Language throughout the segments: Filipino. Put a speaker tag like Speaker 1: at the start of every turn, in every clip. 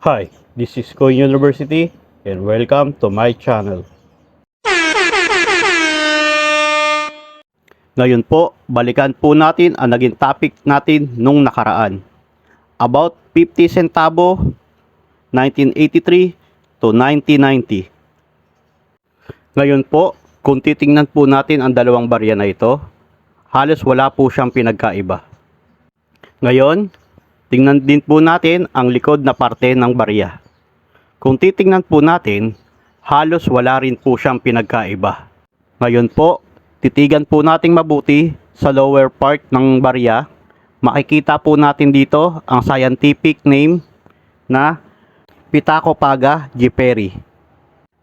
Speaker 1: Hi, this is Coin University and welcome to my channel. Ngayon po, balikan po natin ang naging topic natin nung nakaraan. About 50 centavo, 1983 to 1990. Ngayon po, kung titingnan po natin ang dalawang barya na ito, halos wala po siyang pinagkaiba. Ngayon, tingnan din po natin ang likod na parte ng barya. Kung titingnan po natin, halos wala rin po siyang pinagkaiba. Ngayon po, titigan po nating mabuti sa lower part ng barya. Makikita po natin dito ang scientific name na Pitacopaga jiperi.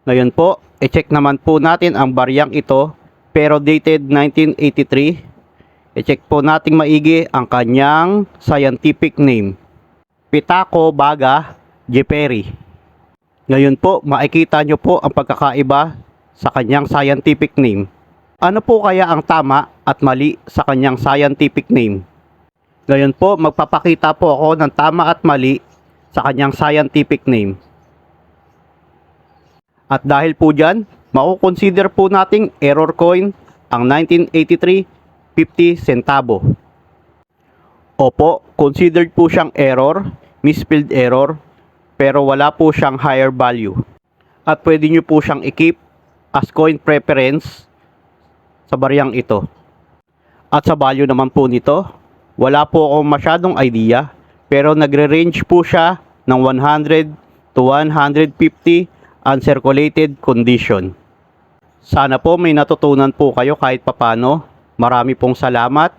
Speaker 1: Ngayon po, i-check naman po natin ang baryang ito pero dated 1983. I-check po nating maigi ang kanyang scientific name, Pitacopaga jiperi. Ngayon po, makikita nyo po ang pagkakaiba sa kanyang scientific name. Ano po kaya ang tama at mali sa kanyang scientific name? Ngayon po, magpapakita po ako ng tama at mali sa kanyang scientific name. At dahil po dyan, makukonsider po nating error coin ang 1983 50 centavo. Opo, considered po siyang error, misspelled error, pero wala po siyang higher value. At pwede nyo po siyang i-keep as coin preference sa baryang ito. At sa value naman po nito, wala po akong masyadong idea, pero nagre-range po siya ng 100 to 150 uncirculated condition. Sana po may natutunan po kayo kahit papano. Marami pong salamat.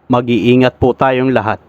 Speaker 1: Mag-iingat po tayong lahat.